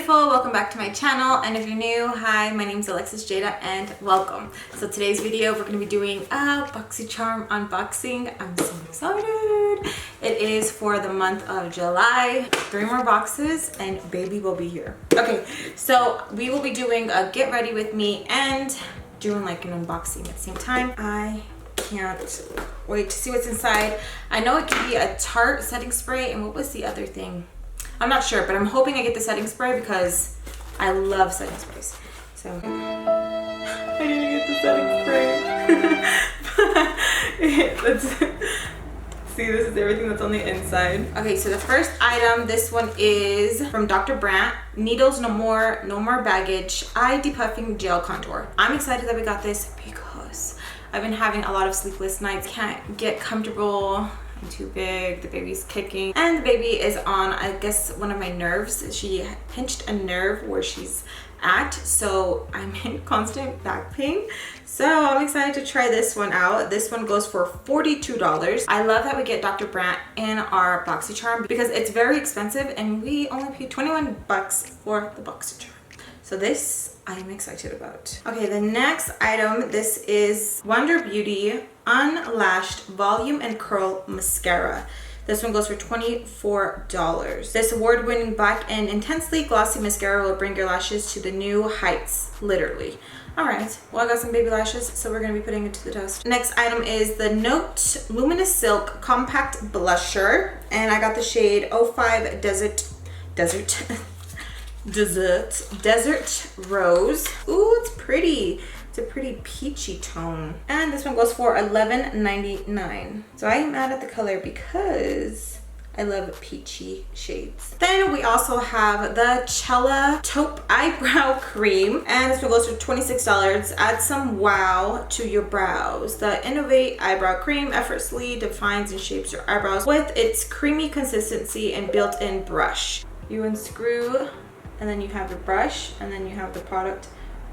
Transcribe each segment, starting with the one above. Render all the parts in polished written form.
beautiful, welcome back to my channel, and if you're new, hi, my name is Alexisjayda and welcome. So today's video we're going to be doing a BOXYCHARM unboxing. I'm so excited. It is for the month of July. 3 more boxes and baby will be here. Okay, so we will be doing a get ready with me and doing like an unboxing at the same time. I can't wait to see what's inside. I know it could be a Tarte setting spray, and what was the other thing? I'm not sure, but I'm hoping I get the setting spray because I love setting sprays. So I didn't get the setting spray. Let's see, this is everything that's on the inside. Okay, so the first item, this one is from Dr. Brandt. Needles No More, No More Baggage Eye Depuffing Gel Contour. I'm excited that we got this because I've been having a lot of sleepless nights. Can't get comfortable. I'm too big, the baby's kicking, and the baby is on, I guess, one of my nerves. She pinched a nerve where she's at, so I'm in constant back pain. So I'm excited to try this one out. This one goes for $42. I love that we get Dr. Brandt in our BOXYCHARM because it's very expensive and we only paid 21 bucks for the BOXYCHARM. So this I'm excited about. Okay, the next item, this is Wonder Beauty Unlashed Volume and Curl Mascara. This one goes for $24. This award-winning black and intensely glossy mascara will bring your lashes to the new heights, literally. All right, well, I got some baby lashes, so we're gonna be putting it to the test. Next item is the Note Luminous Silk Compact Blusher, and I got the shade 05 Desert Rose. Ooh, it's pretty. It's a pretty peachy tone. And this one goes for $11.99. So I am mad at the color because I love peachy shades. Then we also have the Chella Taupe Eyebrow Cream. And this one goes for $26. Add some wow to your brows. The Innovate Eyebrow Cream effortlessly defines and shapes your eyebrows with its creamy consistency and built-in brush. You unscrew, and then you have your brush, and then you have the product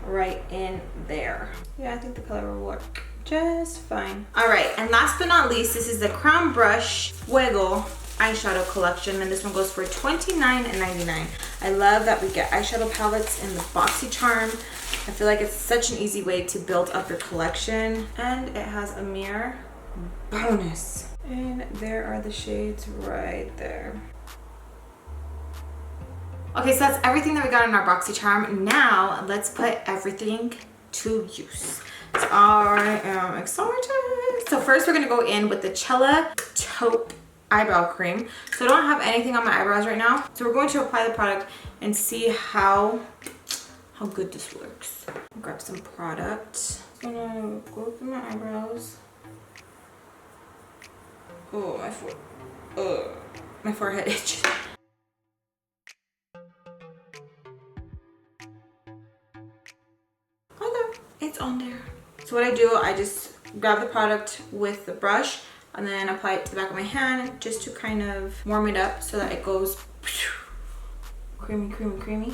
right in there. Yeah, I think the color will work just fine. All right, and last but not least, this is the Crown Brush Fuego eyeshadow collection, and this one goes for $29.99. I love that we get eyeshadow palettes in the BOXYCHARM. I feel like it's such an easy way to build up your collection, and it has a mirror bonus. And there are the shades right there. Okay, so that's everything that we got in our BOXYCHARM. Now, let's put everything to use. So I am excited. So first we're gonna go in with the Chella Taupe Eyebrow Cream. So I don't have anything on my eyebrows right now. So we're going to apply the product and see how good this works. Grab some product. I'm gonna go through my eyebrows. Oh, my forehead itches. It's on there. So what I do, I just grab the product with the brush and then apply it to the back of my hand just to kind of warm it up so that it goes creamy, creamy, creamy.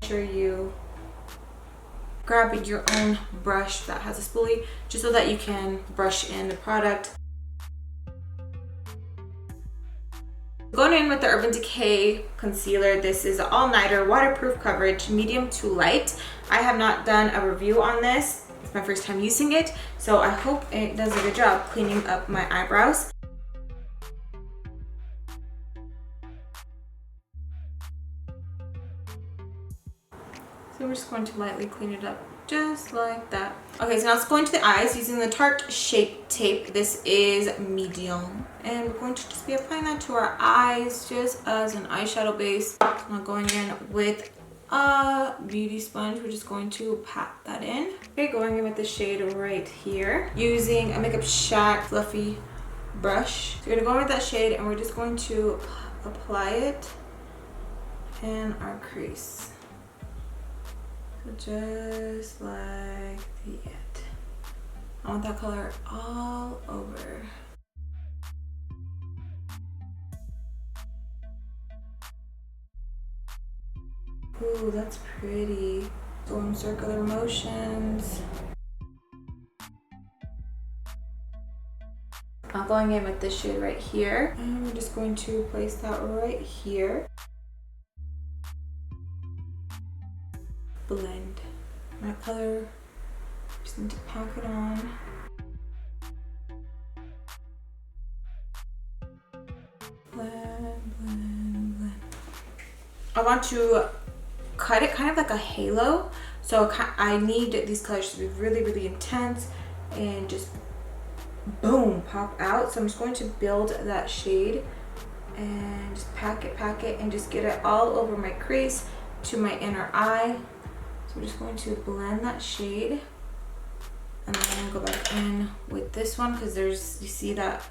Make sure you grab your own brush that has a spoolie just so that you can brush in the product. Going in with the Urban Decay concealer. This is an all-nighter waterproof coverage, medium to light. I have not done a review on this. It's my first time using it, so I hope it does a good job cleaning up my eyebrows. So we're just going to lightly clean it up, just like that. Okay, so now let's go into the eyes using the Tarte Shape Tape. This is medium. And we're going to just be applying that to our eyes just as an eyeshadow base. Now going in with a beauty sponge, we're just going to pat that in. Okay, going in with the shade right here. Using a MakeupShack Fluffy brush. So we're gonna go in with that shade and we're just going to apply it in our crease. So just like that. I want that color all over. Ooh, that's pretty. Going circular motions. Oh, going in with this shade right here. And we're just going to place that right here. Blend. That color, just need to pack it on. Blend, blend, blend. I want to cut it kind of like a halo. So I need these colors to be really, really intense and just boom, pop out. So I'm just going to build that shade and just pack it, and just get it all over my crease to my inner eye. So I'm just going to blend that shade, and then I'm gonna go back in with this one because there's, you see that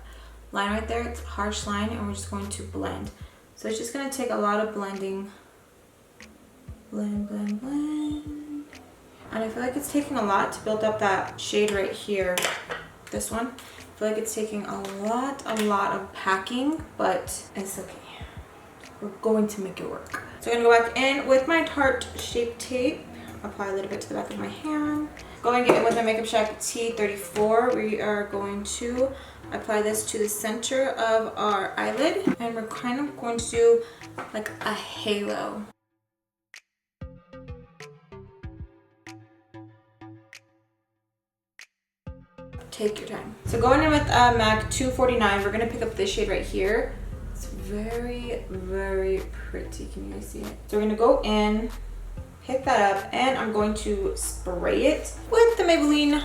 line right there? It's a harsh line, and we're just going to blend. So it's just gonna take a lot of blending. Blend, blend, blend. And I feel like it's taking a lot to build up that shade right here. This one. I feel like it's taking a lot of packing, but it's okay. We're going to make it work. So I'm gonna go back in with my Tarte Shape Tape. Apply a little bit to the back of my hand. Going in with the MakeupShack T34, we are going to apply this to the center of our eyelid, and we're kind of going to do like a halo. Take your time. So going in with MAC 249, we're gonna pick up this shade right here. It's very, very pretty. Can you guys see it? So we're gonna go in, pick that up, and I'm going to spray it with the Maybelline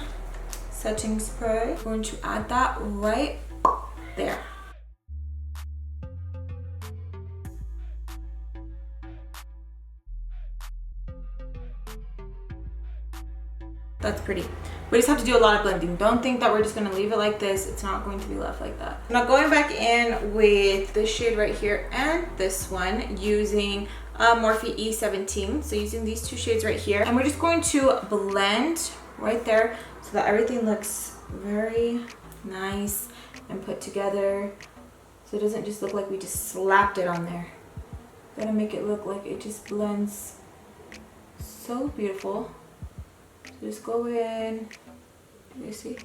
setting spray. I'm going to add that right there. That's pretty. We just have to do a lot of blending. Don't think that we're just gonna leave it like this. It's not going to be left like that. Now going back in with this shade right here and this one using Morphe E17. So using these two shades right here. And we're just going to blend right there so that everything looks very nice and put together. So it doesn't just look like we just slapped it on there. Gotta make it look like it just blends so beautiful. So just go in, you see?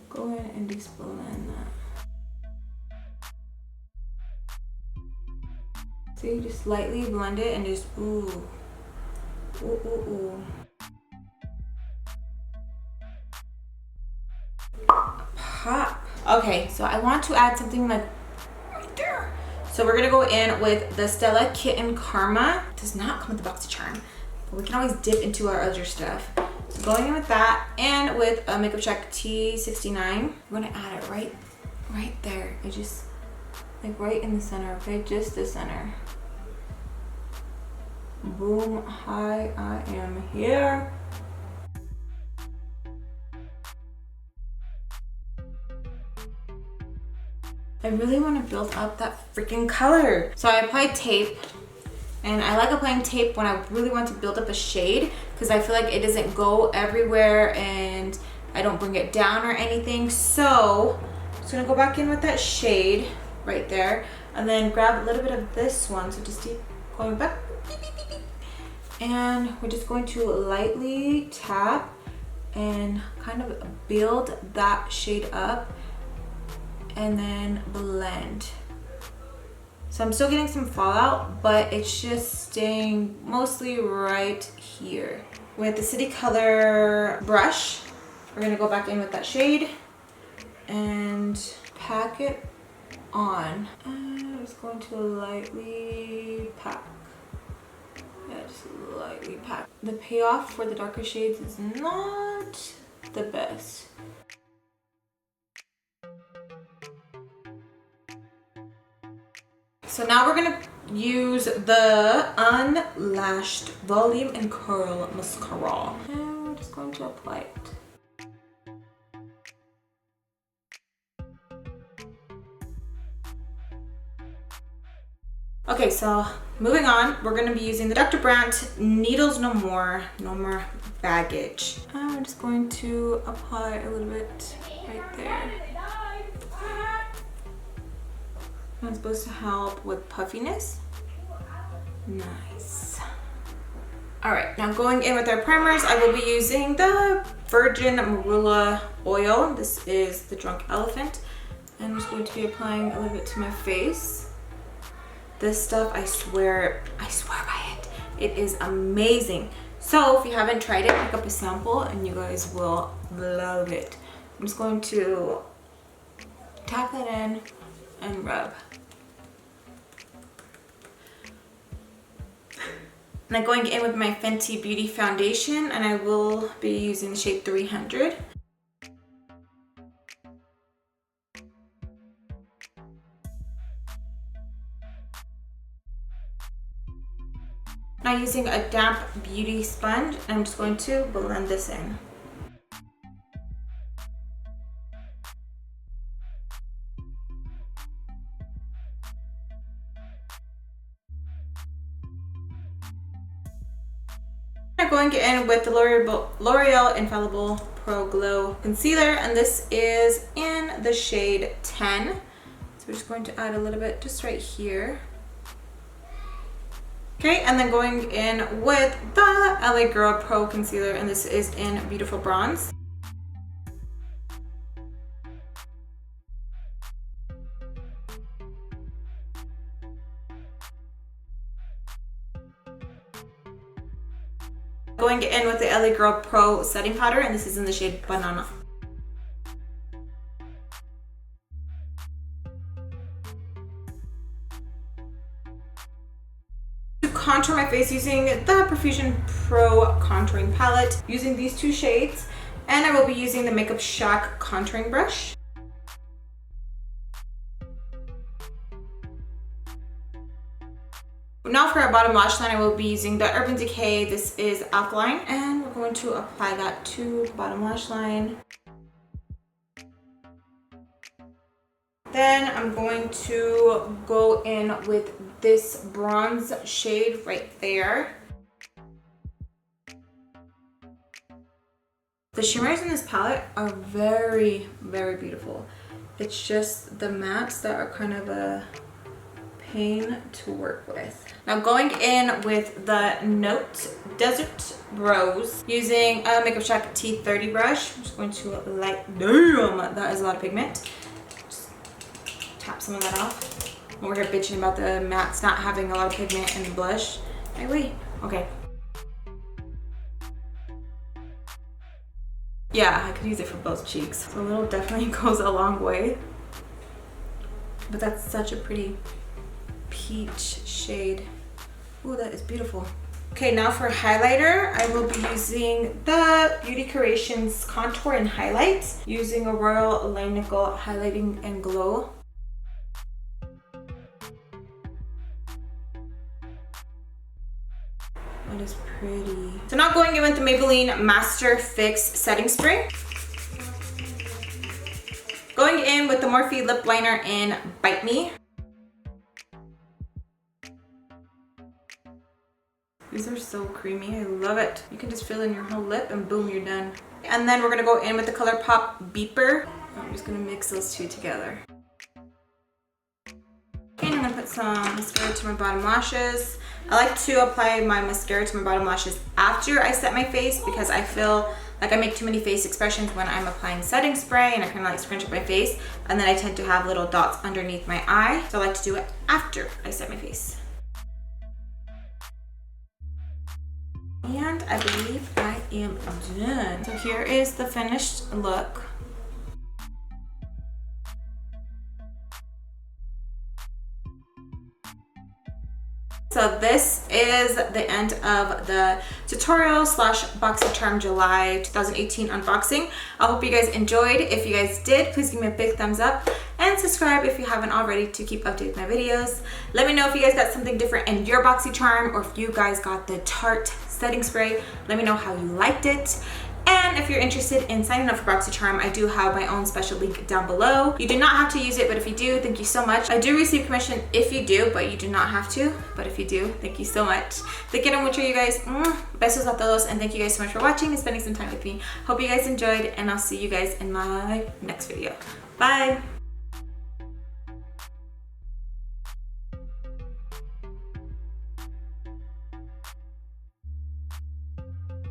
Go in and just blend that. See, just lightly blend it and just ooh. Ooh, ooh, ooh. Pop. Okay, so I want to add something like right there. So we're gonna go in with the Stilla Kitten Karma. It does not come with the BOXYCHARM, but we can always dip into our other stuff. So going in with that and with a MakeupShack T69, I'm gonna add it right there. It just like right in the center, okay? Just the center. Boom, hi, I am here. I really want to build up that freaking color. So I applied tape, and I like applying tape when I really want to build up a shade because I feel like it doesn't go everywhere and I don't bring it down or anything. So I'm just gonna go back in with that shade right there and then grab a little bit of this one. So just keep going back. And we're just going to lightly tap and kind of build that shade up and then blend. So I'm still getting some fallout, but it's just staying mostly right here. With the City Color brush, we're gonna go back in with that shade and pack it on. And I'm just going to lightly pack. Yeah, just lightly pack. The payoff for the darker shades is not the best. So now we're gonna use the Unlashed Volume and Curl Mascara. And we're just going to apply it. Okay, so moving on, we're gonna be using the Dr. Brandt Needles No More Baggage. And I'm just going to apply a little bit right there. It's supposed to help with puffiness. Nice. All right, now going in with our primers, I will be using the Virgin Marula Oil. This is the Drunk Elephant. I'm just going to be applying a little bit to my face. This stuff, I swear by it. It is amazing. So if you haven't tried it, pick up a sample and you guys will love it. I'm just going to tap that in and rub. And I'm going in with my Fenty Beauty foundation, and I will be using the shade 300. Now using a damp beauty sponge, I'm just going to blend this in. I'm going in with the L'Oreal Infallible Pro Glow Concealer, and this is in the shade 10. So we're just going to add a little bit just right here. Okay, and then going in with the LA Girl Pro Concealer, and this is in Beautiful Bronze. Going in with the LA Girl Pro Setting Powder, and this is in the shade Banana. Contour my face using the Profusion Pro Contouring Palette, using these two shades, and I will be using the BOXYCHARM Contouring Brush. Now for our bottom lash line, I will be using the Urban Decay. This is Alkaline, and we're going to apply that to the bottom lash line. Then I'm going to go in with this bronze shade right there. The shimmers in this palette are very, very beautiful. It's just the mattes that are kind of a pain to work with. Now going in with the Note Desert Rose using a TheMakeupShack T30 brush. I'm just going to damn, that is a lot of pigment. Tap some of that off. We're here bitching about the mattes not having a lot of pigment in the blush. Hey, wait. Okay. Yeah, I could use it for both cheeks. So a little definitely goes a long way. But that's such a pretty peach shade. Oh, that is beautiful. Okay, now for highlighter, I will be using the Beauty Creations Contour and Highlight using a Royal Lane Nickel Highlighting and Glow. That is pretty. So now going in with the Maybelline Master Fix Setting Spray. Going in with the Morphe Lip Liner in Bite Me. These are so creamy, I love it. You can just fill in your whole lip and boom, you're done. And then we're gonna go in with the ColourPop Beeper. I'm just gonna mix those two together. Okay, and I'm gonna put some mascara to my bottom lashes. I like to apply my mascara to my bottom lashes after I set my face because I feel like I make too many face expressions when I'm applying setting spray, and I kind of like scrunch up my face, and then I tend to have little dots underneath my eye. So I like to do it after I set my face. And I believe I am done. So here is the finished look. So this is the end of the tutorial slash BOXYCHARM July 2018 unboxing. I hope you guys enjoyed. If you guys did, please give me a big thumbs up and subscribe if you haven't already to keep updated with my videos. Let me know if you guys got something different in your BOXYCHARM, or if you guys got the Tarte setting spray. Let me know how you liked it. And if you're interested in signing up for BOXYCHARM, I do have my own special link down below. You do not have to use it, but if you do, thank you so much. I do receive commission if you do, but you do not have to. But if you do, thank you so much. Te quiero mucho, you guys. Besos a todos, and thank you guys so much for watching and spending some time with me. Hope you guys enjoyed, and I'll see you guys in my next video. Bye!